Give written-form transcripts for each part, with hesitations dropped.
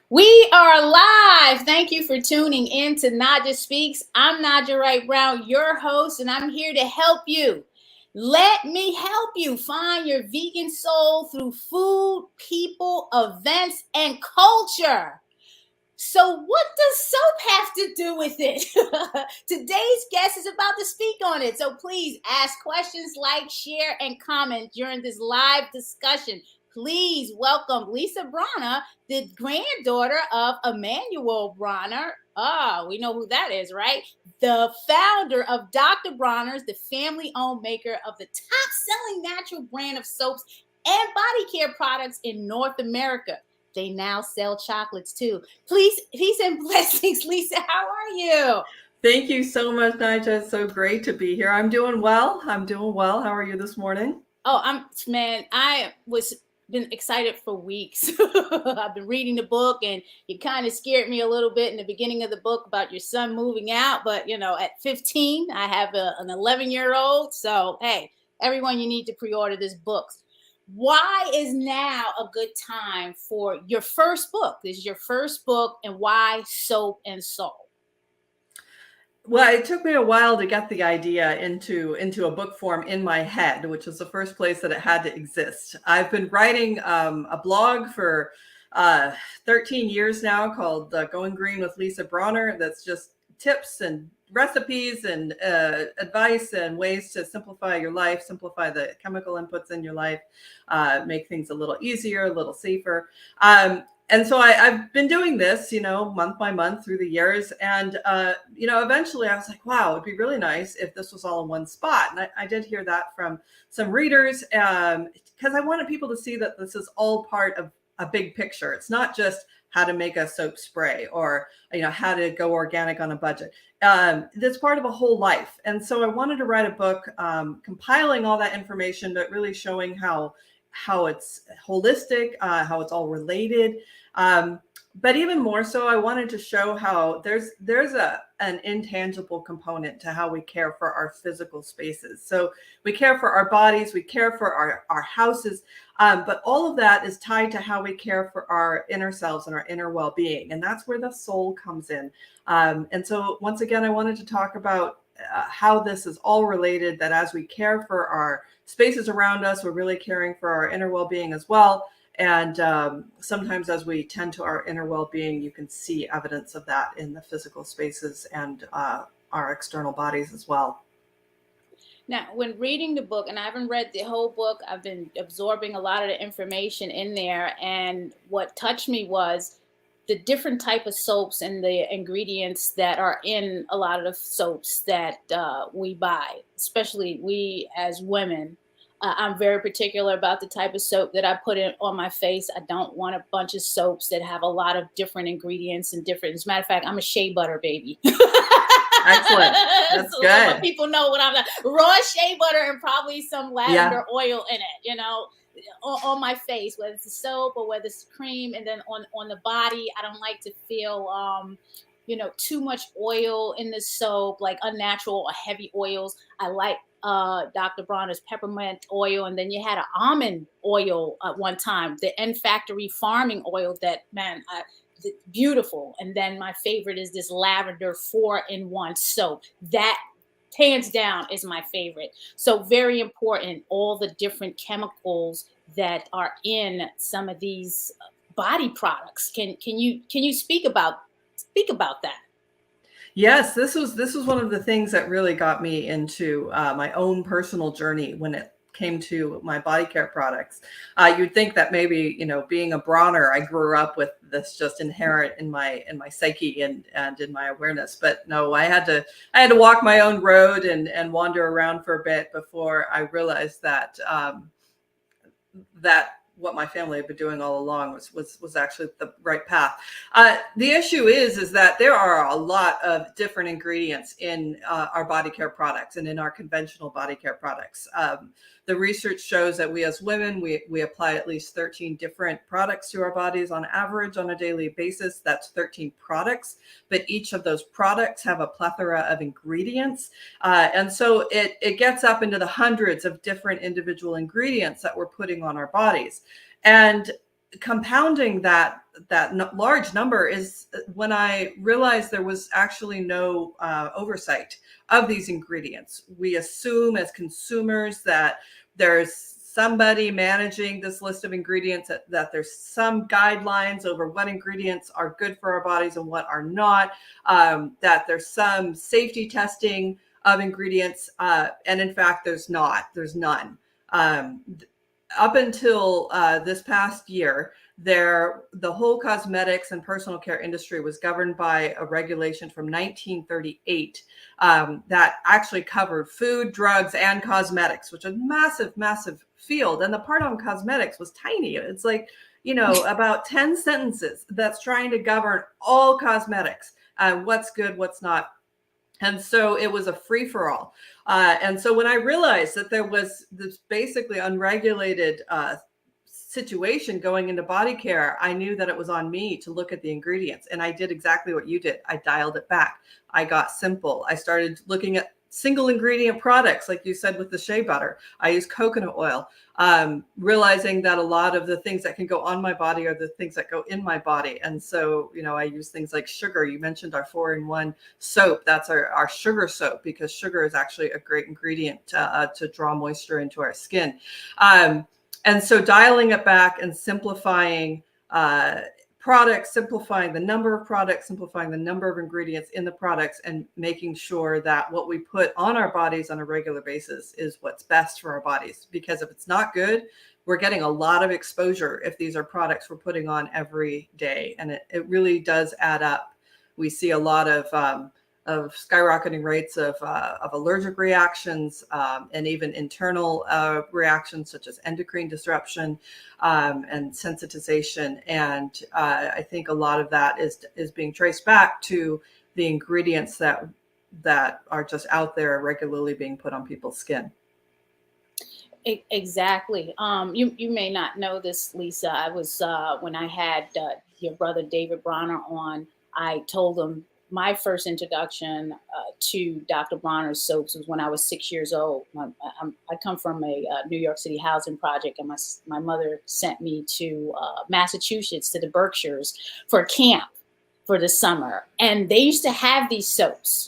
We are live. Thank you for tuning in to Naijha Speaks. I'm Naijha Wright Brown, your host, and I'm here to help you. Let me help you find your vegan soul through food, people, events, and culture. So, what does soap have to do with it? Today's guest is about to speak on it. So, please ask questions, like, share, and comment during this live discussion. Please welcome Lisa Bronner, the granddaughter of Emanuel Bronner. Ah, we know who that is, right? The founder of Dr. Bronner's, the family owned maker of the top selling natural brand of soaps and body care products in North America. They now sell chocolates too. Please, peace and blessings, Lisa. How are you? Thank you so much, Naijha. It's so great to be here. I'm doing well. I'm doing well. How are you this morning? Oh, I was been excited for weeks. I've been reading the book, and you kind of scared me a little bit in the beginning of the book about your son moving out. But at 15, I have an 11-year-old. So hey, everyone, you need to pre-order this book. Why is now a good time for your first book? This is your first book, and why Soap and Soul? Well, it took me a while to get the idea into a book form in my head, which was the first place that it had to exist. I've been writing a blog for uh, 13 years now called Going Green with Lisa Bronner. That's just tips and recipes and advice and ways to simplify your life, simplify the chemical inputs in your life, make things a little easier, a little safer. And so I've been doing this, month by month through the years. And, eventually I was like, wow, it'd be really nice if this was all in one spot. And I did hear that from some readers because I wanted people to see that this is all part of a big picture. It's not just how to make a soap spray or, how to go organic on a budget. That's part of a whole life. And so I wanted to write a book compiling all that information, but really showing how it's holistic, how it's all related. But even more so, I wanted to show how there's an intangible component to how we care for our physical spaces. So we care for our bodies, we care for our houses, but all of that is tied to how we care for our inner selves and our inner well-being. And that's where the soul comes in. And so once again, I wanted to talk about how this is all related, that as we care for our spaces around us, we're really caring for our inner well-being as well. And sometimes as we tend to our inner well-being, you can see evidence of that in the physical spaces and our external bodies as well. Now, when reading the book, and I haven't read the whole book, I've been absorbing a lot of the information in there. And what touched me was the different type of soaps and the ingredients that are in a lot of the soaps that we buy, especially we as women. I'm very particular about the type of soap that I put in on my face. I don't want a bunch of soaps that have a lot of different ingredients and different. As a matter of fact, I'm a shea butter baby. Excellent. That's So good. people know what I'm like. Raw shea butter and probably some Yeah. lavender oil in it, on my face, whether it's a soap or whether it's cream, and then on the body. I don't like to feel too much oil in the soap, like unnatural or heavy oils. I like Dr. Bronner's peppermint oil, and then you had an almond oil at one time, the N Factory farming oil that, man, beautiful. And then my favorite is this lavender 4-in-1 soap. That hands down is my favorite. So very important, all the different chemicals that are in some of these body products. Can you speak about that? Yes, this was one of the things that really got me into my own personal journey when it came to my body care products. You'd think that maybe being a Bronner, I grew up with this just inherent in my psyche and in my awareness. But no, I had to walk my own road and wander around for a bit before I realized that what my family had been doing all along was actually the right path. The issue is that there are a lot of different ingredients in our body care products and in our conventional body care products. The research shows that we as women, we apply at least 13 different products to our bodies on average on a daily basis. That's 13 products, but each of those products have a plethora of ingredients. And so it gets up into the hundreds of different individual ingredients that we're putting on our bodies. And compounding that large number is when I realized there was actually no oversight of these ingredients. We assume as consumers that there's somebody managing this list of ingredients, that there's some guidelines over what ingredients are good for our bodies and what are not, that there's some safety testing of ingredients. And in fact, there's none. Up until this past year, the whole cosmetics and personal care industry was governed by a regulation from 1938 that actually covered food, drugs, and cosmetics, which is massive, massive field. And the part on cosmetics was tiny. It's like, about 10 sentences that's trying to govern all cosmetics, what's good, what's not. And so it was a free for all. And so when I realized that there was this basically unregulated situation going into body care, I knew that it was on me to look at the ingredients. And I did exactly what you did. I dialed it back. I got simple. I started looking at single ingredient products, like you said, with the shea butter. I use coconut oil, realizing that a lot of the things that can go on my body are the things that go in my body. And so, I use things like sugar. You mentioned our 4-in-1 soap. That's our sugar soap, because sugar is actually a great ingredient to draw moisture into our skin. And so dialing it back and simplifying products, simplifying the number of products, simplifying the number of ingredients in the products, and making sure that what we put on our bodies on a regular basis is what's best for our bodies. Because if it's not good, we're getting a lot of exposure if these are products we're putting on every day. And it really does add up. We see a lot of skyrocketing rates of allergic reactions, and even internal reactions such as endocrine disruption and sensitization. And I think a lot of that is being traced back to the ingredients that are just out there regularly being put on people's skin. Exactly. You may not know this, Lisa. I was when I had your brother David Bronner on, I told him my first introduction to Dr. Bronner's soaps was when I was 6 years old. I come from a New York City housing project, and my mother sent me to Massachusetts, to the Berkshires, for a camp for the summer. And they used to have these soaps,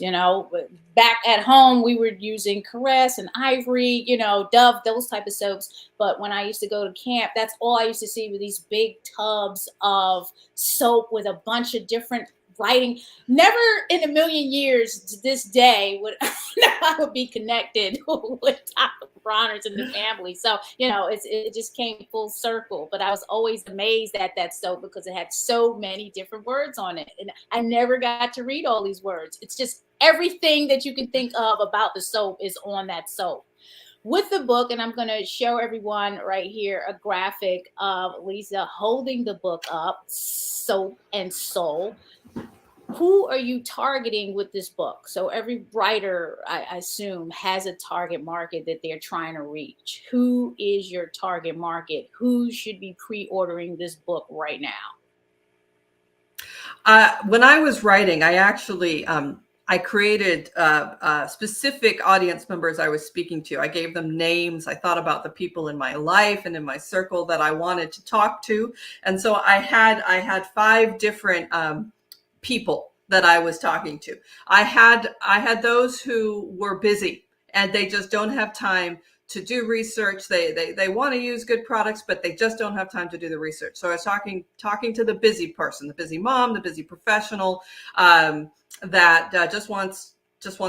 back at home, we were using Caress and Ivory, Dove, those type of soaps. But when I used to go to camp, that's all I used to see, were these big tubs of soap with a bunch of different writing. Never in a million years to this day would I would be connected with Dr. Bronner's and the family. So, it just came full circle. But I was always amazed at that soap because it had so many different words on it. And I never got to read all these words. It's just everything that you can think of about the soap is on that soap. With the book, and I'm going to show everyone right here a graphic of Lisa holding the book up, Soap and Soul. Who are you targeting with this book? So every writer, I assume, has a target market that they're trying to reach. Who is your target market? Who should be pre-ordering this book right now? When I was writing, I actually I created specific audience members I was speaking to. I gave them names. I thought about the people in my life and in my circle that I wanted to talk to. And so I had 5 different people that I was talking to. I had those who were busy and they just don't have time to do research. They want to use good products, but they just don't have time to do the research. So I was talking to the busy person, the busy mom, the busy professional that just wants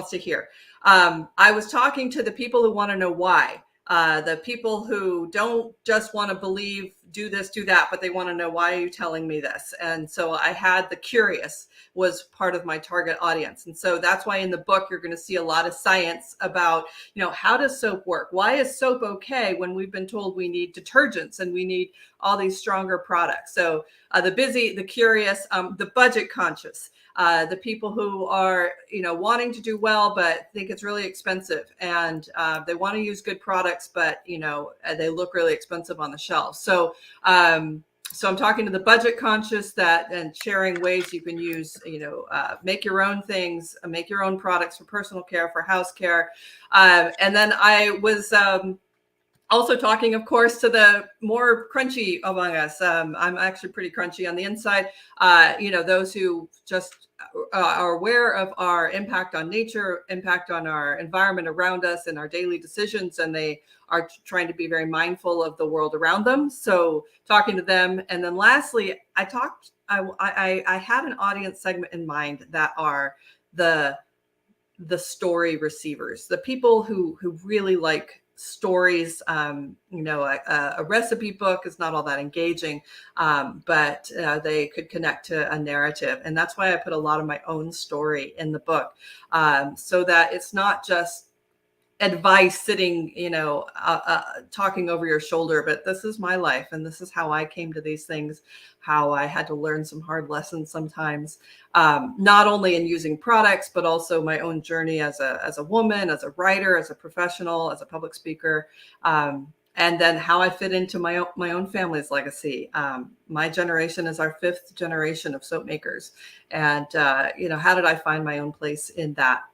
to hear. I was talking to the people who want to know why. The people who don't just want to believe, do this, do that, but they want to know, why are you telling me this? And so I had the curious was part of my target audience. And so that's why in the book, you're going to see a lot of science about, how does soap work? Why is soap okay when we've been told we need detergents and we need all these stronger products? So the busy, the curious, the budget conscious, the people who are, wanting to do well, but think it's really expensive, and they want to use good products, but, they look really expensive on the shelf. So, so I'm talking to the budget conscious and sharing ways you can use, make your own things, make your own products for personal care, for house care. And then I was Also talking, of course, to the more crunchy among us. I'm actually pretty crunchy on the inside. Those who just are aware of our impact on nature, impact on our environment around us and our daily decisions, and they are trying to be very mindful of the world around them. So talking to them. And then lastly, I had an audience segment in mind that are the story receivers, the people who really like stories. A recipe book is not all that engaging, but they could connect to a narrative. And that's why I put a lot of my own story in the book, so that it's not just advice sitting, talking over your shoulder, but this is my life and this is how I came to these things, how I had to learn some hard lessons sometimes, not only in using products, but also my own journey as a woman, as a writer, as a professional, as a public speaker, and then how I fit into my own family's legacy. My generation is our 5th generation of soap makers, and how did I find my own place in that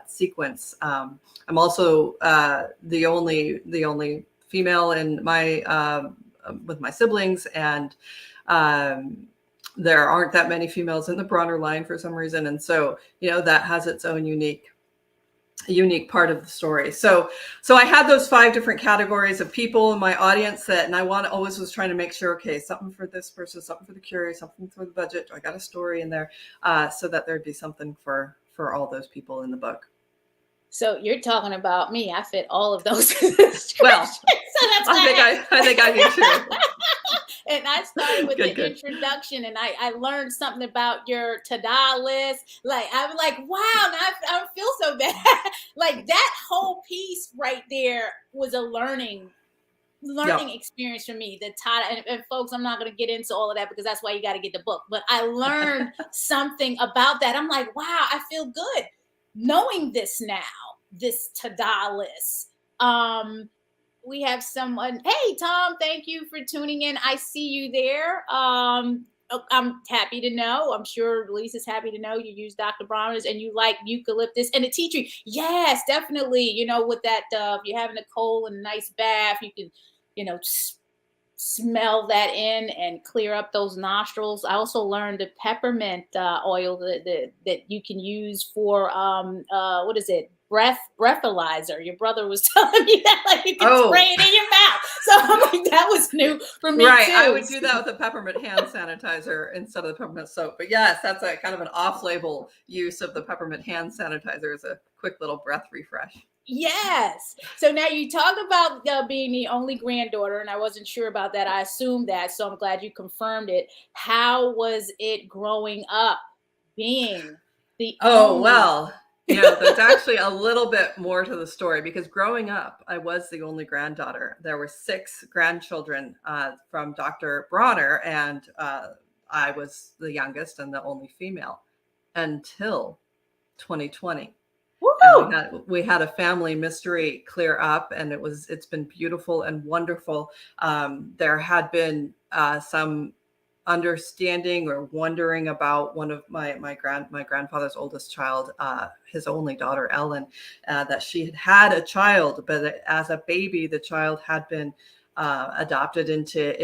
sequence? I'm also the only female in my with my siblings, and there aren't that many females in the Bronner line for some reason, and so that has its own unique part of the story. So I had those 5 different categories of people in my audience and I always was trying to make sure, okay, something for this person, something for the curious, something for the budget. I got a story in there, so that there'd be something for all those people in the book. So you're talking about me. I fit all of those. Well, so that's I think I do too. And I started with Good. introduction, and I learned something about your ta-da list. Like, I'm like, wow, now I feel so bad. Like, that whole piece right there was a learning experience for me. The ta-da, and folks, I'm not going to get into all of that because that's why you got to get the book. But I learned something about that. I'm like, wow, I feel good knowing this now, this ta-da list. We have someone. Hey, Tom, thank you for tuning in. I see you there. I'm happy to know. I'm sure Lisa's happy to know you use Dr. Bronner's and you like eucalyptus and the tea tree. Yes, definitely. With that, if you're having a cold and a nice bath, you can, smell that in and clear up those nostrils. I also learned the peppermint oil that you can use for what is it? Breathalyzer. Your brother was telling me that, like, you can spray it in your mouth. So I'm like, that was new for me, right, too. I would do that with a peppermint hand sanitizer instead of the peppermint soap. But yes, that's a kind of an off-label use of the peppermint hand sanitizer as a quick little breath refresh. Yes. So now you talked about being the only granddaughter, and I wasn't sure about that. I assumed that, so I'm glad you confirmed it. How was it growing up being the only? Well, there's actually a little bit more to the story, because growing up, I was the only granddaughter. There were 6 grandchildren from Dr. Bronner, and I was the youngest and the only female until 2020. And we had a family mystery clear up, and it's been beautiful and wonderful. There had been some understanding or wondering about one of my grandfather's oldest child, his only daughter Ellen, that she had a child, but as a baby the child had been adopted into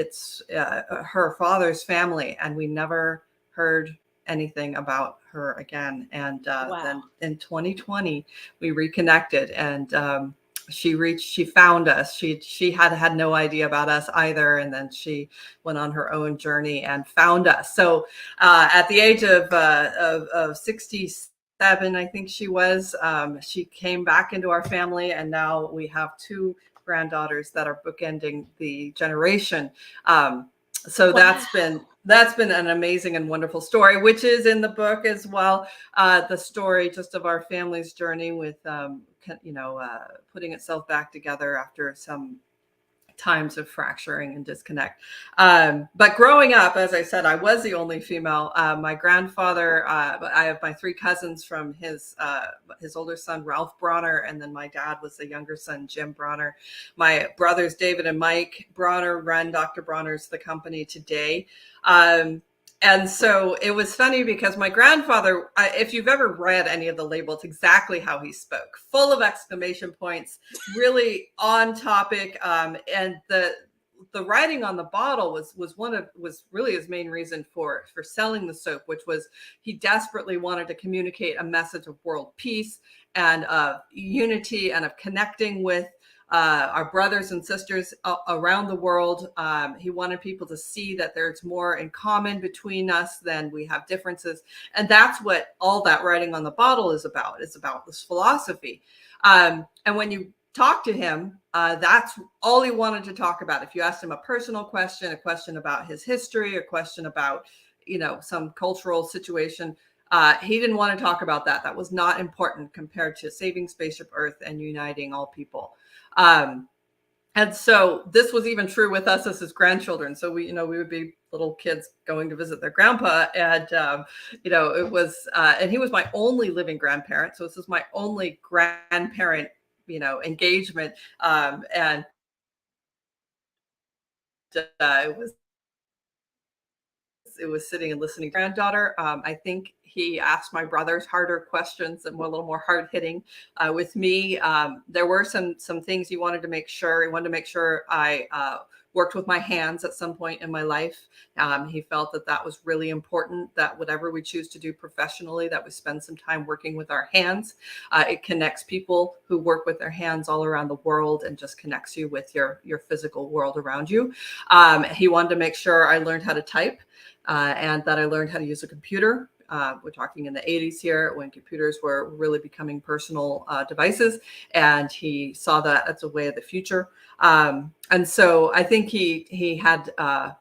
her father's family, and we never heard anything about her again. And then in 2020 we reconnected, and she found us. She had no idea about us either, and then she went on her own journey and found us. So at the age of 67, I think she was, she came back into our family, and now we have 2 granddaughters that are bookending the generation. So that's been an amazing and wonderful story, which is in the book as well. The story just of our family's journey with, putting itself back together after some times of fracturing and disconnect. But growing up, as I said, I was the only female. My grandfather, I have my 3 cousins from his older son, Ralph Bronner, and then my dad was the younger son, Jim Bronner. My brothers, David and Mike Bronner, run Dr. Bronner's The Company today. And so it was funny because my grandfather, if you've ever read any of the labels, exactly how he spoke, full of exclamation points, really on topic. And the writing on the bottle was really his main reason for selling the soap, which was he desperately wanted to communicate a message of world peace and of unity and of connecting with our brothers and sisters around the world. He wanted people to see that there's more in common between us than we have differences. And that's what all that writing on the bottle is about. It's about this philosophy. And when you talk to him, that's all he wanted to talk about. If you asked him a personal question, a question about his history, a question about, some cultural situation, he didn't want to talk about that. That was not important compared to saving Spaceship Earth and uniting all people. And so this was even true with us as his grandchildren. So we would be little kids going to visit their grandpa, and it was, and he was my only living grandparent. So this is my only grandparent, engagement, and it was sitting and listening to granddaughter. I think he asked my brothers harder questions and were a little more hard hitting with me. There were some things he wanted to make sure. He wanted to make sure I worked with my hands at some point in my life. He felt that was really important, that whatever we choose to do professionally, that we spend some time working with our hands. It connects people who work with their hands all around the world and just connects you with your physical world around you. He wanted to make sure I learned how to type. And that I learned how to use a computer. We're talking in the 80s here, when computers were really becoming personal devices. And he saw that as a way of the future. And so I think he had a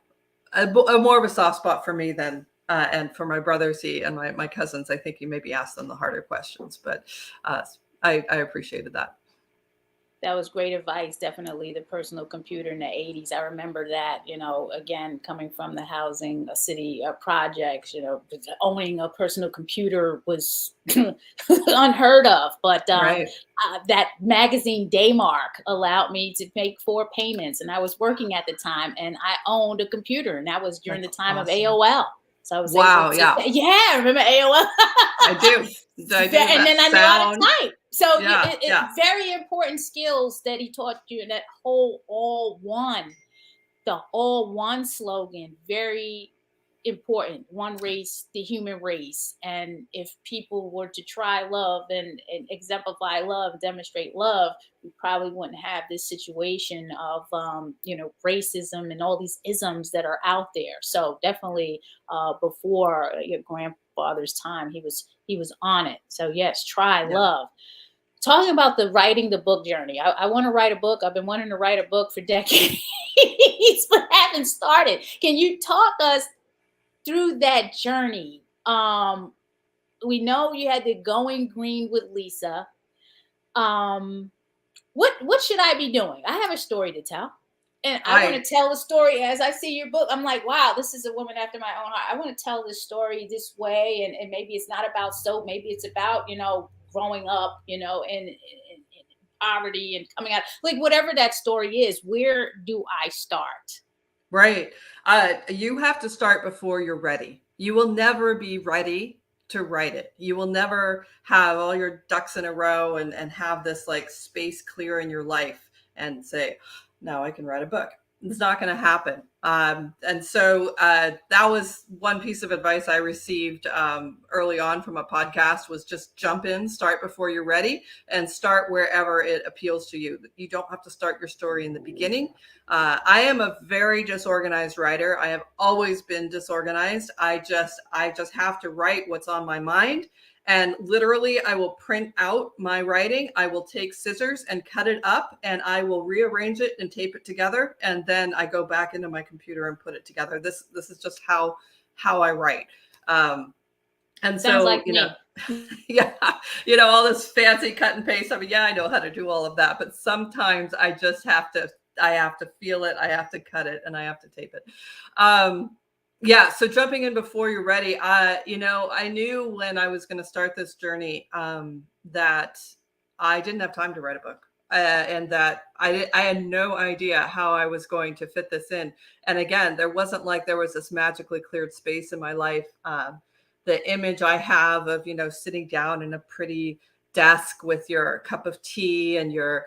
more of a soft spot for me than, and for my brothers, and my cousins. I think he maybe asked them the harder questions, but I appreciated that. That was great advice. Definitely the personal computer in the 80s. I remember that, again, coming from the housing, a city projects, owning a personal computer was unheard of. But Right. that magazine Daymark allowed me to make 4 payments. And I was working at the time, and I owned a computer. And that was during That's the time awesome. of AOL. So I was able Wow. to, Yeah. yeah, remember AOL? I do. I do. And That then I knew how to sound. type. So Yeah. Yeah. very important skills that he taught you. And that whole the all one slogan, very important. One race, the human race. And if people were to try love and exemplify love, demonstrate love, we probably wouldn't have this situation of racism and all these isms that are out there. So definitely before your grandfather's time, he was on it. So yes, try Yeah. love. Talking about the writing the book journey, I want to write a book. I've been wanting to write a book for decades, but haven't started. Can you talk us through that journey? We know you had the Going Green with Lisa. Um, what should I be doing? I have a story to tell. And I want to I tell a story as I see your book. I'm like, wow, this is a woman after my own heart. I want to tell this story this way. And maybe it's not about soap. Maybe it's about, growing up, in poverty and coming out. Like whatever that story is, where do I start? Right. You have to start before you're ready. You will never be ready to write it. You will never have all your ducks in a row and have this like space clear in your life and say, now I can write a book. It's not going to happen. And so that was one piece of advice I received early on from a podcast, was just jump in, start before you're ready, and start wherever it appeals to you. You don't have to start your story in the beginning. I am a very disorganized writer. I have always been disorganized. I just have to write what's on my mind. And literally, I will print out my writing. I will take scissors and cut it up, and I will rearrange it and tape it together. And then I go back into my computer and put it together. This is just how I write. And Sounds so, like me. yeah, all this fancy cut and paste. I mean, yeah, I know how to do all of that, but sometimes I just have to. I have to feel it. I have to cut it, and I have to tape it. Yeah. So jumping in before you're ready, I knew when I was going to start this journey that I didn't have time to write a book. and that I had no idea how I was going to fit this in. And again, there wasn't like there was this magically cleared space in my life. The image I have of, sitting down in a pretty desk with your cup of tea and your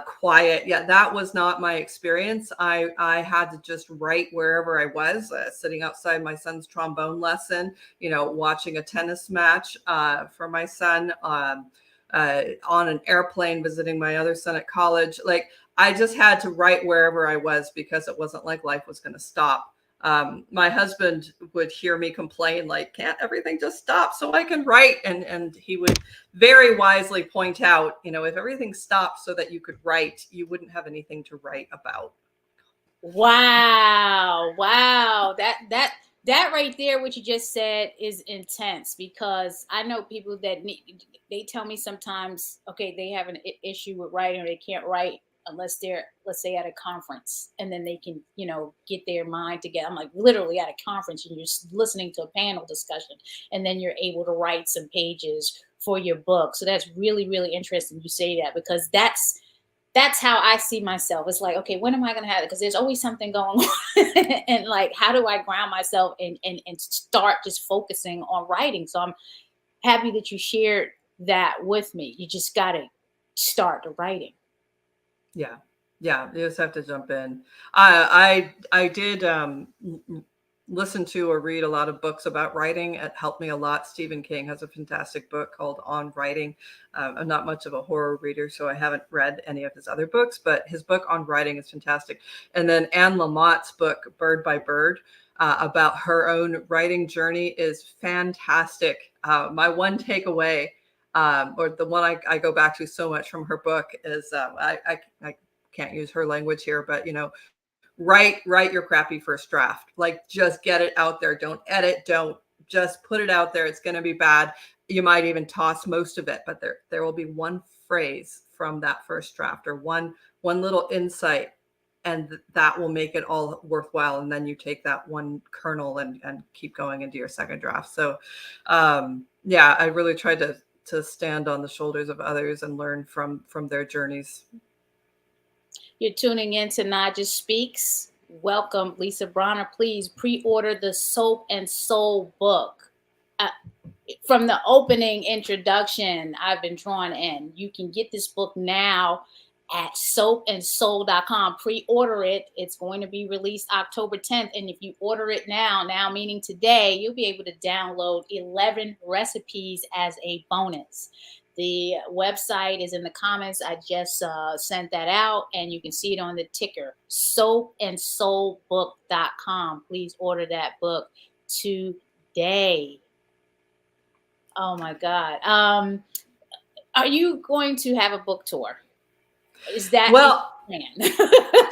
quiet. Yeah, that was not my experience. I had to just write wherever I was, sitting outside my son's trombone lesson, watching a tennis match for my son, on an airplane, visiting my other son at college. Like, I just had to write wherever I was because it wasn't like life was going to stop. My husband would hear me complain, like, can't everything just stop so I can write? And he would very wisely point out, if everything stopped so that you could write, you wouldn't have anything to write about. Wow. Wow. That right there, what you just said, is intense, because I know people that they tell me sometimes, okay, they have an issue with writing, or they can't write unless they're, let's say, at a conference, and then they can, get their mind together. I'm like, literally at a conference, and you're listening to a panel discussion, and then you're able to write some pages for your book. So that's really, really interesting you say that, because that's how I see myself. It's like, okay, when am I going to have it? Because there's always something going on. And like, how do I ground myself and start just focusing on writing? So I'm happy that you shared that with me. You just got to start the writing. Yeah. Yeah. You just have to jump in. I did listen to or read a lot of books about writing. It helped me a lot. Stephen King has a fantastic book called On Writing. I'm not much of a horror reader, so I haven't read any of his other books, but his book on writing is fantastic. And then Anne Lamott's book, Bird by Bird, about her own writing journey, is fantastic. My one takeaway, or the one I go back to so much from her book, is I can't use her language here, but write your crappy first draft. Like, just get it out there. Don't edit. Don't, just put it out there. It's going to be bad. You might even toss most of it, but there will be one phrase from that first draft, or one little insight, and that will make it all worthwhile. And then you take that one kernel and keep going into your second draft. So yeah, I really tried to stand on the shoulders of others and learn from their journeys. You're tuning in to Naijha Speaks. Welcome, Lisa Bronner. Please pre-order the Soap and Soul book. Uh, from the opening introduction, I've been drawn in. You can get this book now at soapandsoul.com. Pre-order it. It's going to be released October 10th. And if you order it now meaning today, you'll be able to download 11 recipes as a bonus. The website is in the comments. I just sent that out, and you can see it on the ticker, soapandsoulbook.com. Please order that book today. Oh my God. Are you going to have a book tour? Is that Well, plan?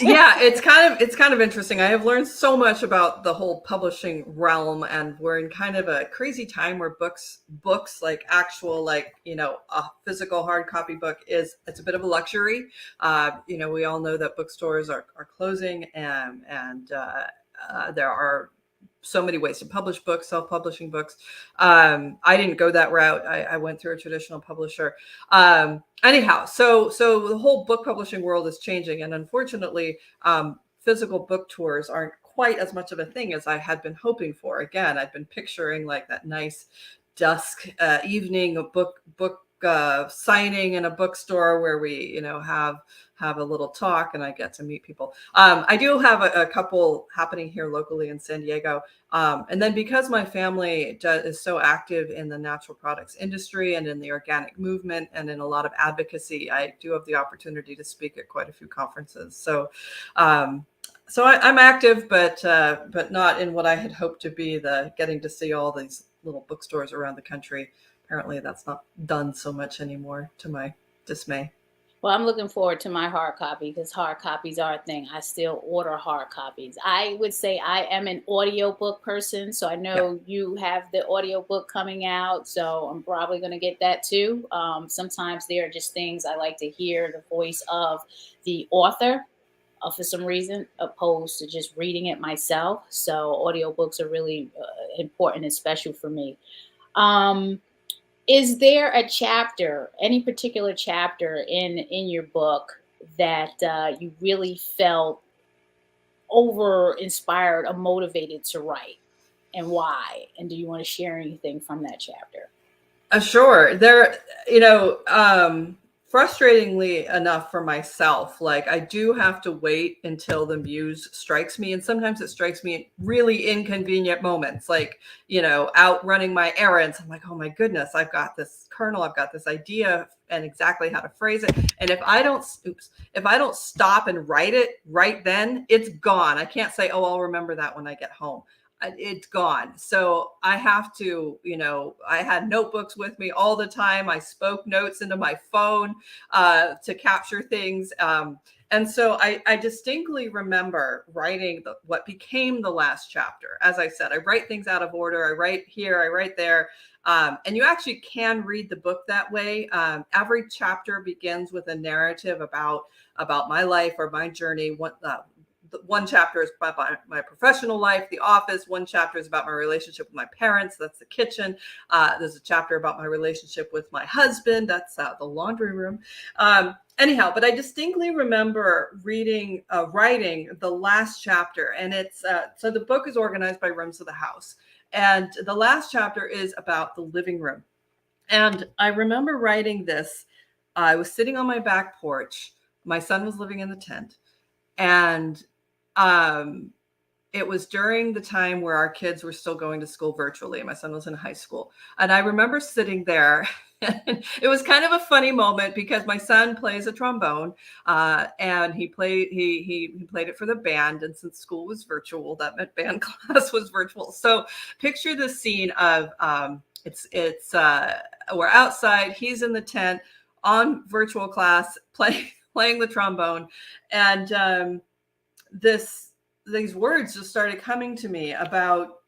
yeah, it's kind of interesting. I have learned so much about the whole publishing realm, and we're in kind of a crazy time where books like actual, like, a physical hard copy book, it's a bit of a luxury. We all know that bookstores are closing, and there are so many ways to publish books, self-publishing books. I didn't go that route. I went through a traditional publisher. Anyhow, so the whole book publishing world is changing, and unfortunately, physical book tours aren't quite as much of a thing as I had been hoping for. Again, I'd been picturing like that nice dusk evening of book signing in a bookstore where we have a little talk and I get to meet people. I do have a couple happening here locally in San Diego. And then because my family is so active in the natural products industry and in the organic movement and in a lot of advocacy, I do have the opportunity to speak at quite a few conferences. So I'm active, but not in what I had hoped to be, the getting to see all these little bookstores around the country. Apparently that's not done so much anymore, to my dismay. Well, I'm looking forward to my hard copy, because hard copies are a thing. I still order hard copies. I would say I am an audiobook person, so I Yeah. know you have the audiobook coming out, so I'm probably going to get that too. Sometimes there are just things I like to hear the voice of the author, for some reason, opposed to just reading it myself. So audiobooks are really important and special for me. Um, Is there a chapter, any particular chapter in your book that you really felt over inspired or motivated to write, and why? And do you want to share anything from that chapter? Sure. Frustratingly enough for myself, like I do have to wait until the muse strikes me. And sometimes it strikes me in really inconvenient moments, like, out running my errands. I'm like, oh my goodness, I've got this kernel, I've got this idea and exactly how to phrase it. And if I don't stop and write it right then, it's gone. I can't say, oh, I'll remember that when I get home. It's gone. So I have to, I had notebooks with me all the time. I spoke notes into my phone to capture things. And so I distinctly remember writing what became the last chapter. As I said, I write things out of order. I write here, I write there. And you actually can read the book that way. Every chapter begins with a narrative about my life or my journey. One chapter is about my professional life, the office. One chapter is about my relationship with my parents. That's the kitchen. There's a chapter about my relationship with my husband. That's the laundry room. Anyhow, but I distinctly remember writing the last chapter, and it's so the book is organized by rooms of the house, and the last chapter is about the living room. And I remember writing this. I was sitting on my back porch. My son was living in the tent, and it was during the time where our kids were still going to school virtually. My son was in high school. And I remember sitting there. It was kind of a funny moment because my son plays a trombone, and he played it for the band. And since school was virtual, that meant band class was virtual. So picture the scene of we're outside. He's in the tent on virtual class playing the trombone, and these words just started coming to me about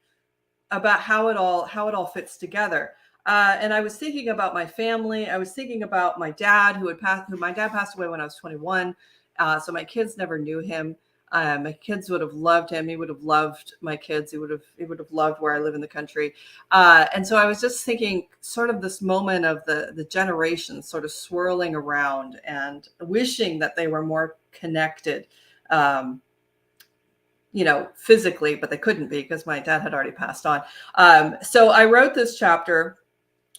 how it all fits together. And I was thinking about my family. I was thinking about my dad who my dad passed away when I was 21. So my kids never knew him. My kids would have loved him. He would have loved my kids. He would have loved where I live in the country. And so I was just thinking sort of this moment of the generations sort of swirling around and wishing that they were more connected. Physically, but they couldn't be because my dad had already passed on. So I wrote this chapter,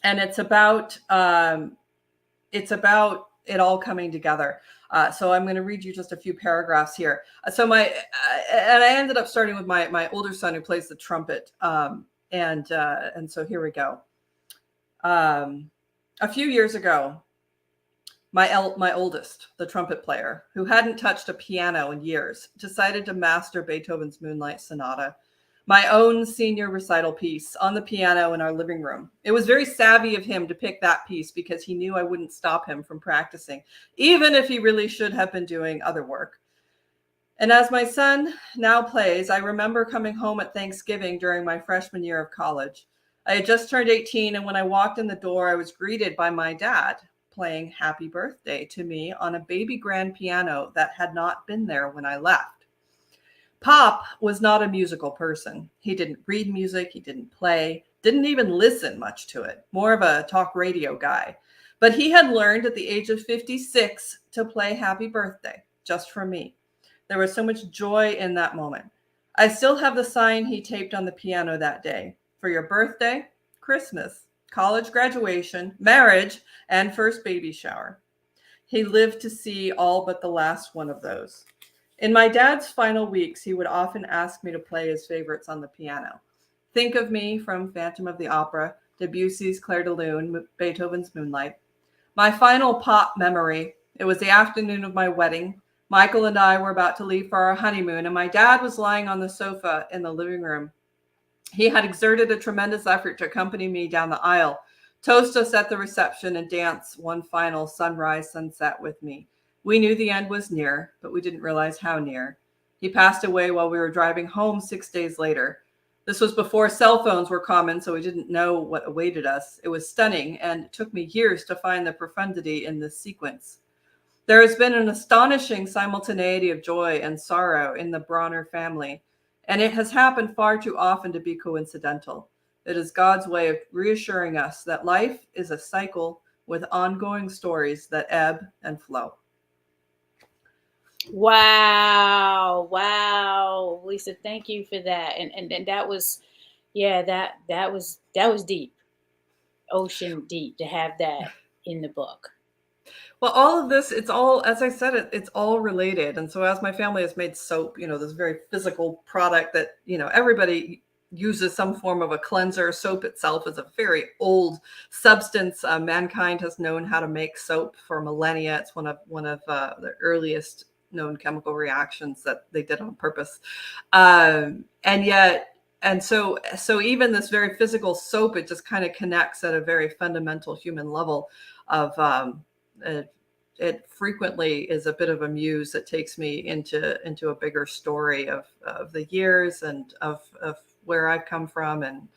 and it's about it all coming together. So I'm going to read you just a few paragraphs here. And I ended up starting with my older son who plays the trumpet. And so here we go. A few years ago, my oldest, the trumpet player, who hadn't touched a piano in years, decided to master Beethoven's Moonlight Sonata, my own senior recital piece, on the piano in our living room. It was very savvy of him to pick that piece because he knew I wouldn't stop him from practicing, even if he really should have been doing other work. And as my son now plays, I remember coming home at Thanksgiving during my freshman year of college. I had just turned 18, and when I walked in the door, I was greeted by my dad playing Happy Birthday to me on a baby grand piano that had not been there when I left. Pop was not a musical person. He didn't read music, he didn't play, didn't even listen much to it, more of a talk radio guy. But he had learned at the age of 56 to play Happy Birthday just for me. There was so much joy in that moment. I still have the sign he taped on the piano that day. For your birthday, Christmas, college graduation, marriage, and first baby shower. He lived to see all but the last one of those. In my dad's final weeks, he would often ask me to play his favorites on the piano. Think of Me from Phantom of the Opera, Debussy's Clair de Lune, Beethoven's Moonlight. My final pop memory, it was the afternoon of my wedding. Michael and I were about to leave for our honeymoon, and my dad was lying on the sofa in the living room. He had exerted a tremendous effort to accompany me down the aisle, toast us at the reception, and dance one final sunrise sunset with me. We knew the end was near, but we didn't realize how near. He passed away while we were driving home 6 days later. This was before cell phones were common, so we didn't know what awaited us. It was stunning, and it took me years to find the profundity in this sequence. There has been an astonishing simultaneity of joy and sorrow in the Bronner family, and it has happened far too often to be coincidental. It is God's way of reassuring us that life is a cycle with ongoing stories that ebb and flow. Wow. Wow. Lisa, thank you for that. And that was, yeah, that was deep, ocean deep to have that in the book. Well, all of this, it's all, as I said, it's all related. And so as my family has made soap, this very physical product that, everybody uses some form of a cleanser. Soap itself is a very old substance. Mankind has known how to make soap for millennia. It's one of the earliest known chemical reactions that they did on purpose. And yet, and so even this very physical soap, it just kind of connects at a very fundamental human level of, it, it frequently is a bit of a muse that takes me into a bigger story of the years and of where I've come from and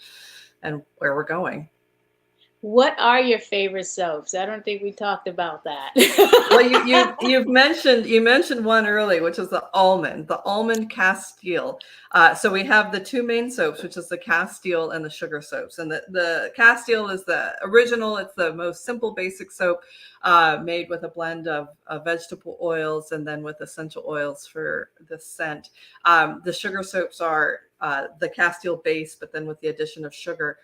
where we're going. What are your favorite soaps? I don't think we talked about that. Well, you mentioned one early, which is the almond Castile. So we have the two main soaps, which is the Castile and the sugar soaps. And the Castile is the original. It's the most simple, basic soap, made with a blend of vegetable oils and then with essential oils for the scent. The sugar soaps are the Castile base, but then with the addition of sugar,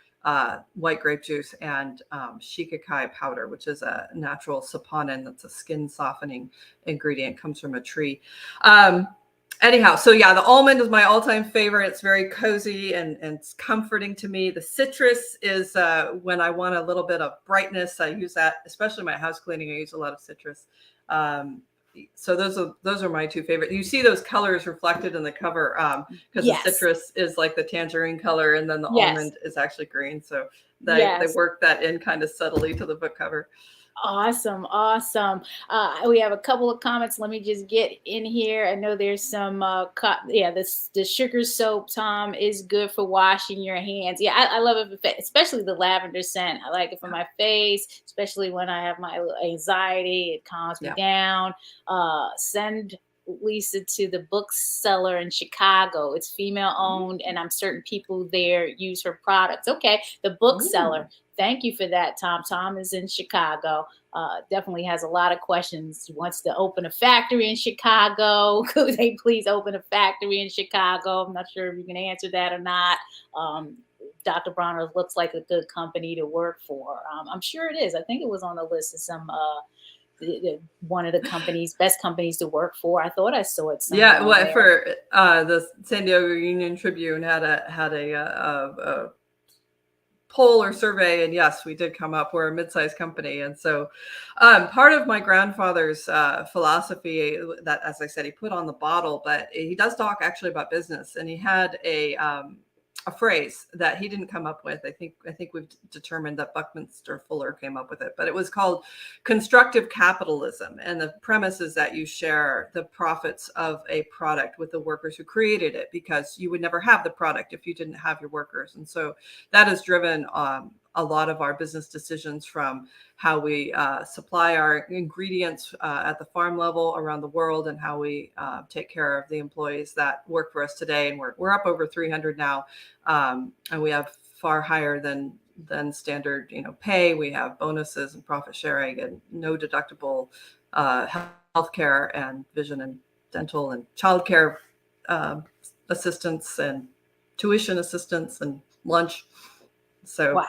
white grape juice, and shikakai powder, which is a natural saponin. That's a skin softening ingredient, comes from a tree. Anyhow, so yeah, the almond is my all-time favorite. It's very cozy and it's comforting to me. The citrus is when I want a little bit of brightness. I use that, especially my house cleaning. I use a lot of citrus. So those are my two favorite. You see those colors reflected in the cover, because Yes. the citrus is like the tangerine color, and then the Yes. almond is actually green. So they Yes. work that in kind of subtly to the book cover. Awesome, awesome. We have a couple of comments. Let me just get in here. I know there's some, the sugar soap, Tom, is good for washing your hands. Yeah, I love it, especially the lavender scent. I like it for my face, especially when I have my anxiety. It calms me Yeah. down. Send Lisa to the bookseller in Chicago. It's female owned, and I'm certain people there use her products. Okay, the bookseller. Thank you for that, Tom. Tom is in Chicago. Definitely has a lot of questions. He wants to open a factory in Chicago. Could they please open a factory in Chicago? I'm not sure if you can answer that or not. Dr. Bronner looks like a good company to work for. I'm sure it is. I think it was on the list of some one of the best companies to work for. I thought I saw it somewhere. Yeah, well, for the San Diego Union Tribune had a poll or survey, and yes, we did come up. We're a mid-sized company, and so part of my grandfather's philosophy that, as I said, he put on the bottle, but he does talk actually about business, and he had a phrase that he didn't come up with. I think we've determined that Buckminster Fuller came up with it, but it was called constructive capitalism, and the premise is that you share the profits of a product with the workers who created it, because you would never have the product if you didn't have your workers. And so that has driven a lot of our business decisions, from how we supply our ingredients at the farm level around the world, and how we take care of the employees that work for us today. And we're up over 300 now, and we have far higher than standard pay. We have bonuses and profit sharing and no deductible healthcare and vision and dental and childcare assistance and tuition assistance and lunch. So wow.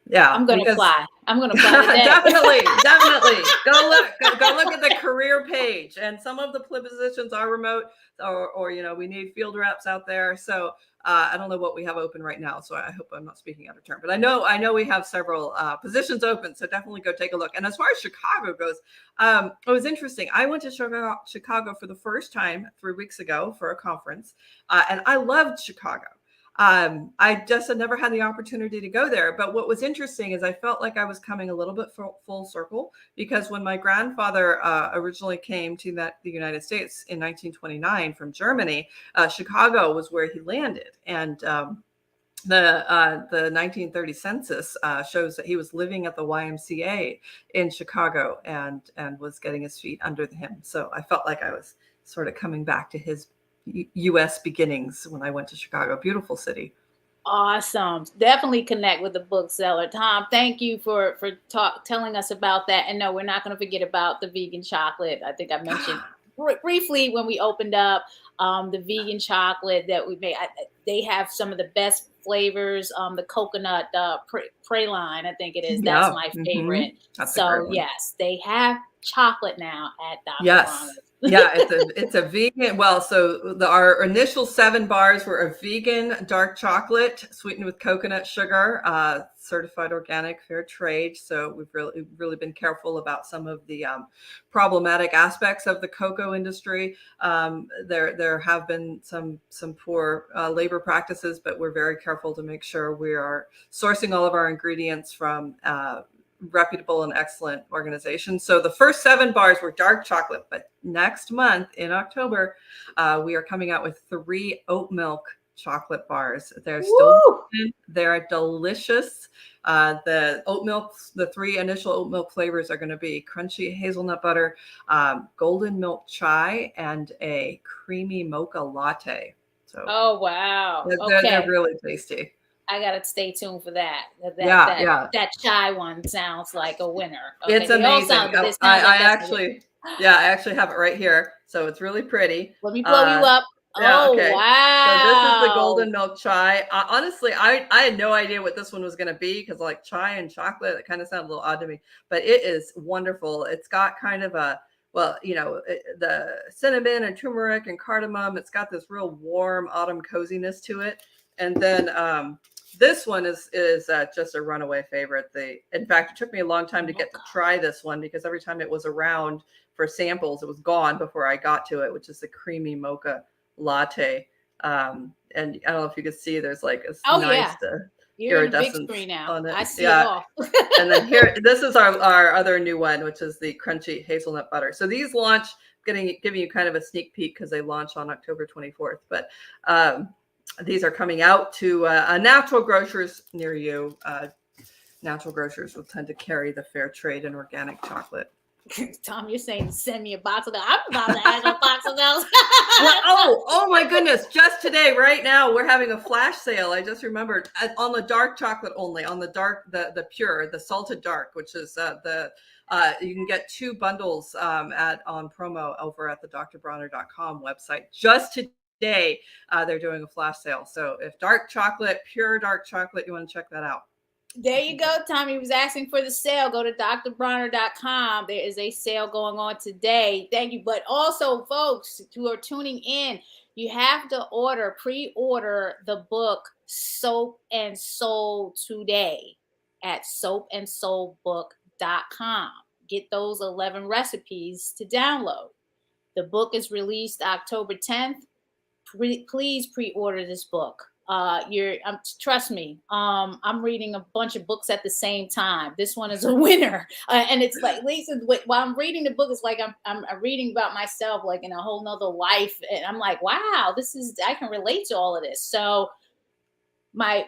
Yeah, I'm gonna fly. I'm gonna fly today. definitely. Go look at the career page, and some of the positions are remote, or we need field reps out there. So I don't know what we have open right now, so I hope I'm not speaking out of turn. But I know we have several positions open, so definitely go take a look. And as far as Chicago goes, it was interesting. I went to Chicago for the first time 3 weeks ago for a conference, and I loved Chicago. I just had never had the opportunity to go there. But what was interesting is I felt like I was coming a little bit full circle, because when my grandfather originally came to the United States in 1929 from Germany, Chicago was where he landed. And the 1930 census shows that he was living at the YMCA in Chicago and was getting his feet under him. So I felt like I was sort of coming back to his U.S. beginnings when I went to Chicago. Beautiful city. Awesome. Definitely connect with the bookseller. Tom, thank you for telling us about that. And no, we're not going to forget about the vegan chocolate. I think I mentioned briefly when we opened up the vegan chocolate that we made. They have some of the best flavors. The coconut praline, I think it is. That's Yeah. my favorite. That's a So great one. yes, they have chocolate now at Dr. Yes. Bronner's. Yeah, it's a vegan. Well, so our initial 7 bars were a vegan dark chocolate sweetened with coconut sugar, certified organic, fair trade. So we've really been careful about some of the problematic aspects of the cocoa industry. There have been some poor labor practices, but we're very careful to make sure we are sourcing all of our ingredients from reputable and excellent organizations. So the first 7 bars were dark chocolate, but next month in October, we are coming out with 3 oat milk chocolate bars. They're still vegan. They're delicious. The oat milk, the 3 initial oat milk flavors are going to be crunchy hazelnut butter, golden milk chai, and a creamy mocha latte. So, Oh wow. they're Okay. really tasty. I gotta stay tuned for that. Yeah. That chai one sounds like a winner. Okay, It's they all amazing. sound, but this sounds I like that's a winner. actually, yeah, I actually have it right here. So it's really pretty. Let me blow you up. Yeah, Oh okay. So this is the wow. golden milk chai. Honestly, I had no idea what this one was going to be because like chai and chocolate, it kind of sounded a little odd to me, but it is wonderful. It's got kind of a, well, the cinnamon and turmeric and cardamom. It's got this real warm autumn coziness to it. And then this one is just a runaway favorite. In fact, it took me a long time to get to try this one because every time it was around for samples, it was gone before I got to it, which is the creamy mocha latte. And I don't know if you can see, there's like a nice You're in the big iridescence screen now. on it. I see it all. And then here, this is our other new one, which is the crunchy hazelnut butter. So these launch, giving you kind of a sneak peek because they launch on October 24th. But these are coming out to natural grocers near you. Natural grocers will tend to carry the fair trade and organic chocolate. Tom, you're saying send me a box of those. I'm about to ask a box of those. oh my goodness. Just today, right now, we're having a flash sale. I just remembered on the dark chocolate only, on the dark, the pure, the salted dark, which is you can get 2 bundles on promo over at the drbronner.com website. Just today, they're doing a flash sale. So if pure dark chocolate, you want to check that out. There you go, Tommy was asking for the sale. Go to drbronner.com. There is a sale going on today. Thank you. But also, folks who are tuning in, you have to pre-order the book Soap and Soul today at soapandsoulbook.com. Get those 11 recipes to download. The book is released October 10th. Please pre-order this book. Trust me, I'm reading a bunch of books at the same time. This one is a winner. And it's like, Lisa, while I'm reading the book, it's like I'm reading about myself, like in a whole nother life. And I'm like, wow, I can relate to all of this. So my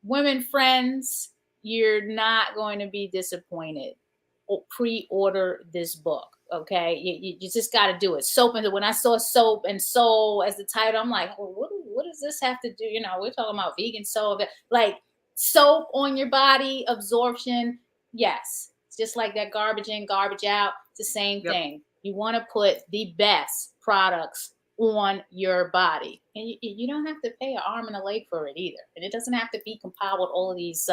women friends, you're not going to be disappointed. Pre-order this book. Okay, you just got to do it. When I saw Soap and Soul as the title, I'm like, well, what does this have to do? We're talking about vegan soap, like soap on your body, absorption. Yes, it's just like that garbage in, garbage out. It's the same thing. You want to put the best products on your body, and you don't have to pay an arm and a leg for it either. And it doesn't have to be compiled with all of these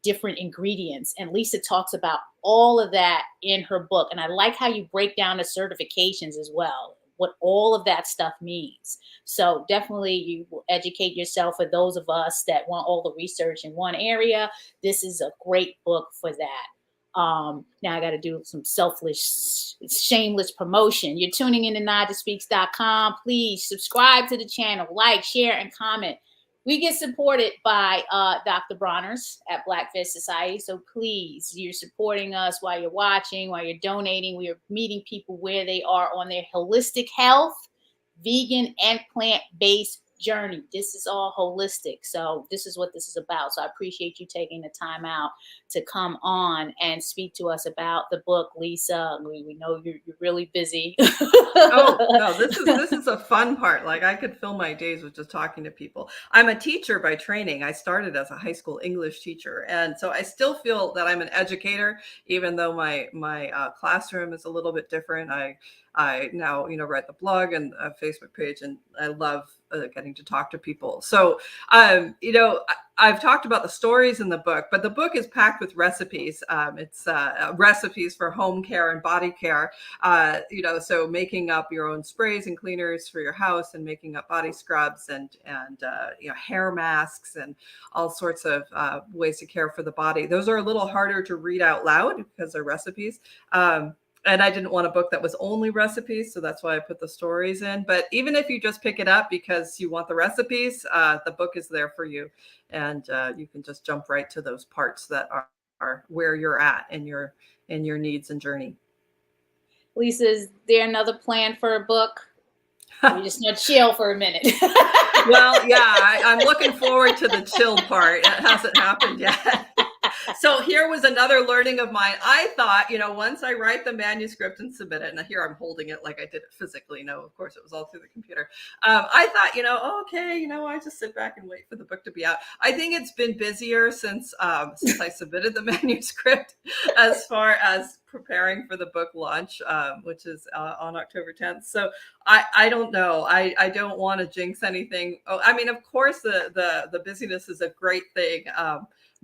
different ingredients. And Lisa talks about all of that in her book. And I like how you break down the certifications as well, what all of that stuff means. So definitely you will educate yourself. For those of us that want all the research in one area, this is a great book for that. Now I got to do some shameless promotion. You're tuning in to NaijhaSpeaks.com. Please subscribe to the channel, like, share, and comment. We get supported by Dr. Bronner's at Black Fist Society. So please, you're supporting us while you're watching, while you're donating. We are meeting people where they are on their holistic health, vegan and plant-based journey. This is all holistic. So this is what this is about. So I appreciate you taking the time out to come on and speak to us about the book, Lisa. We know you're really busy. Oh, no, this is a fun part. Like, I could fill my days with just talking to people. I'm a teacher by training. I started as a high school English teacher, and so I still feel that I'm an educator, even though my classroom is a little bit different. I now, write the blog and a Facebook page, and I love getting to talk to people. So, I've talked about the stories in the book, but the book is packed with recipes. It's recipes for home care and body care. So making up your own sprays and cleaners for your house, and making up body scrubs and hair masks, and all sorts of ways to care for the body. Those are a little harder to read out loud because they're recipes. And I didn't want a book that was only recipes, so that's why I put the stories in. But even if you just pick it up because you want the recipes, the book is there for you, and you can just jump right to those parts that are where you're at in your needs and journey. Lisa, is there another plan for a book? We're just gonna chill for a minute. Well, yeah, I'm looking forward to the chill part. It hasn't happened yet. So here was another learning of mine. I thought, once I write the manuscript and submit it, and here I'm holding it like I did it physically. No, of course it was all through the computer. I thought, okay, I just sit back and wait for the book to be out. I think it's been busier since I submitted the manuscript, as far as preparing for the book launch, which is on October 10th. So I don't know. I don't want to jinx anything. Oh, I mean, of course, the busyness is a great thing.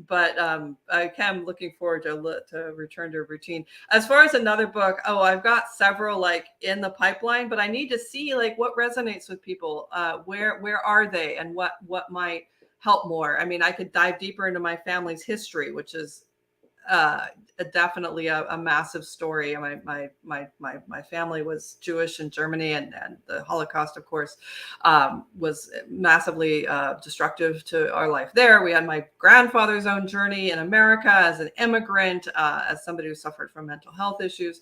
But I am looking forward to return to a routine. As far as another book, I've got several like in the pipeline, but I need to see like what resonates with people. Where are they, and what might help more? I mean, I could dive deeper into my family's history, which is definitely a massive story. My family was Jewish in Germany, and the Holocaust, of course, was massively destructive to our life there. We had my grandfather's own journey in America as an immigrant, as somebody who suffered from mental health issues.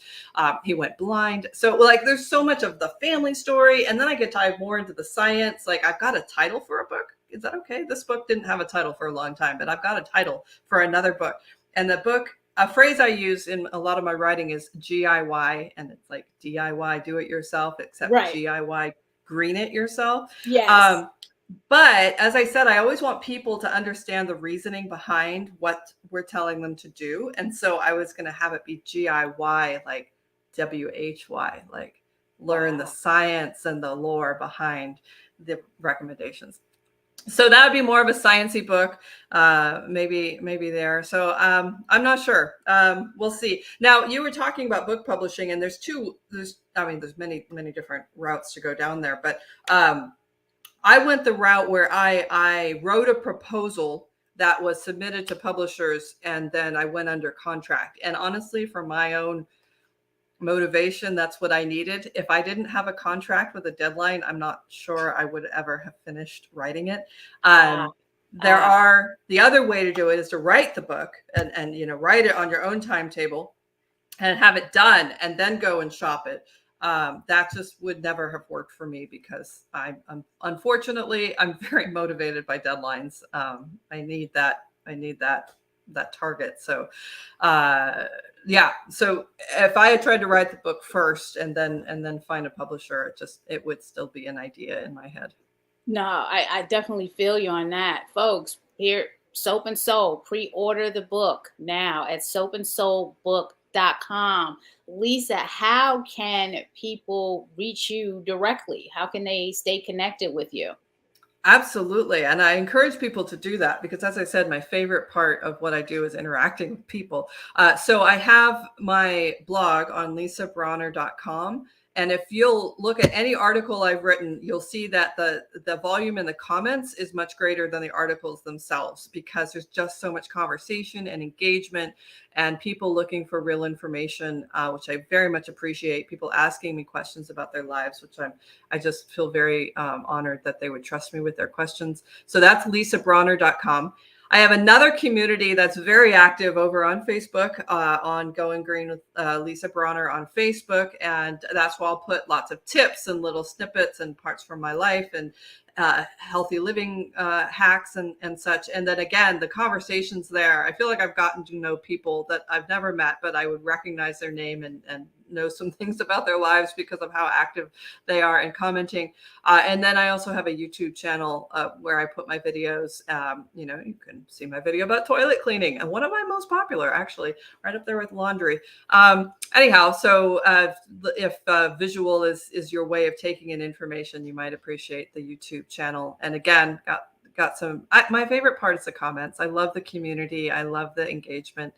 He went blind. So like, there's so much of the family story, and then I could dive more into the science. Like, I've got a title for a book. Is that okay? This book didn't have a title for a long time, but I've got a title for another book. And the book, a phrase I use in a lot of my writing is GIY, and it's like DIY, do it yourself, except right. GIY, green it yourself. Yes. But as I said, I always want people to understand the reasoning behind what we're telling them to do. And so I was going to have it be GIY, like WHY, like learn the science and the lore behind the recommendations. So that would be more of a sciencey book, maybe there. So I'm not sure. We'll see. Now, you were talking about book publishing, and there's many different routes to go down there. But I went the route where I wrote a proposal that was submitted to publishers, and then I went under contract. And honestly, for my own motivation, that's what I needed. If I didn't have a contract with a deadline, I'm not sure I would ever have finished writing it. The other way to do it is to write the book and write it on your own timetable and have it done and then go and shop it. That just would never have worked for me, because unfortunately I'm very motivated by deadlines. I need that target. So so if I had tried to write the book first and then find a publisher, it would still be an idea in my head. No, I definitely feel you on that. Folks, here, Soap and Soul, pre-order the book now at soapandsoulbook.com. Lisa, how can people reach you directly? How can they stay connected with you? Absolutely. And I encourage people to do that, because, as I said, my favorite part of what I do is interacting with people. So I have my blog on lisabronner.com. And if you'll look at any article I've written, you'll see that the volume in the comments is much greater than the articles themselves, because there's just so much conversation and engagement and people looking for real information, which I very much appreciate. People asking me questions about their lives, which I just feel very honored that they would trust me with their questions. So that's lisabronner.com. I have another community that's very active over on Facebook, on Going Green with Lisa Bronner on Facebook. And that's where I'll put lots of tips and little snippets and parts from my life, and healthy living hacks and such. And then again, the conversations there, I feel like I've gotten to know people that I've never met, but I would recognize their name and know some things about their lives because of how active they are in commenting. And then I also have a YouTube channel where I put my videos. You can see my video about toilet cleaning, and one of my most popular, actually, right up there with laundry. Anyhow, so if visual is your way of taking in information, you might appreciate the YouTube channel. And again, got some. My favorite part is the comments. I love the community. I love the engagement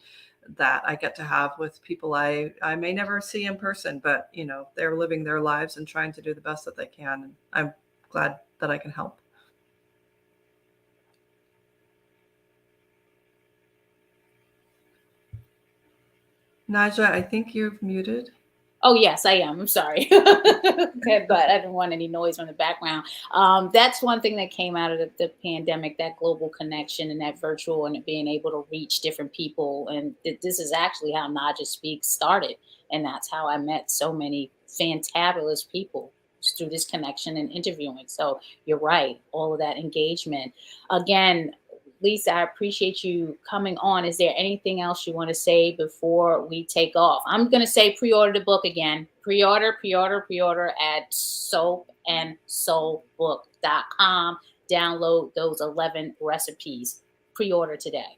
that I get to have with people I may never see in person, but they're living their lives and trying to do the best that they can. And I'm glad that I can help. Naijha, I think you've muted. Oh, yes, I am. I'm sorry. Okay, but I didn't want any noise from the background. That's one thing that came out of the pandemic, that global connection and that virtual and being able to reach different people. And this is actually how Naijha Speaks started. And that's how I met so many fantabulous people through this connection and interviewing. So you're right, all of that engagement. Again, Lisa, I appreciate you coming on. Is there anything else you want to say before we take off? I'm going to say pre-order the book again. Pre-order at soapandsoulbook.com. Download those 11 recipes. Pre-order today.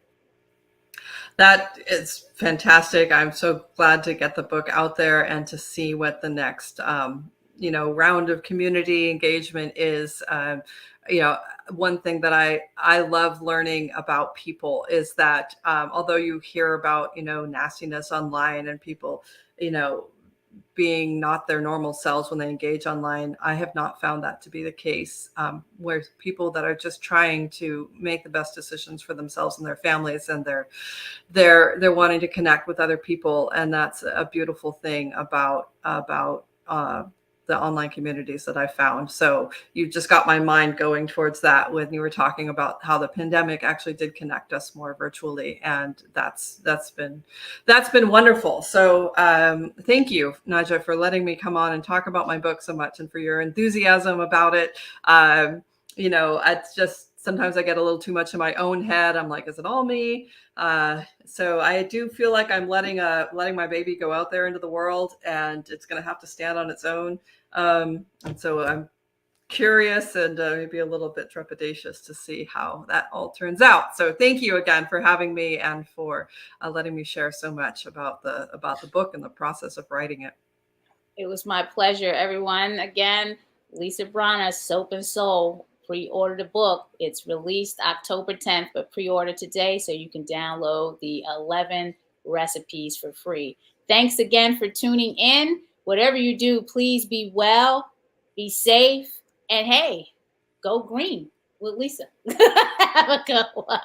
That is fantastic. I'm so glad to get the book out there and to see what the next round of community engagement is. One thing that I love learning about people is that although you hear about nastiness online and people being not their normal selves when they engage online, I have not found that to be the case. Where people that are just trying to make the best decisions for themselves and their families, and they're wanting to connect with other people, and that's a beautiful thing about the online communities that I found. So you just got my mind going towards that when you were talking about how the pandemic actually did connect us more virtually, and that's been wonderful. So thank you, Naijha, for letting me come on and talk about my book so much, and for your enthusiasm about it. It's just sometimes I get a little too much in my own head. I'm like, is it all me? So I do feel like I'm letting my baby go out there into the world, and it's going to have to stand on its own. And so I'm curious and maybe a little bit trepidatious to see how that all turns out. So thank you again for having me and for letting me share so much about the book and the process of writing it. It was my pleasure, everyone. Again, Lisa Bronner, Soap and Soul. Pre-order the book. It's released October 10th, but pre-order today so you can download the 11 recipes for free. Thanks again for tuning in. Whatever you do, please be well, be safe, and hey, go green with Lisa. Have a good one.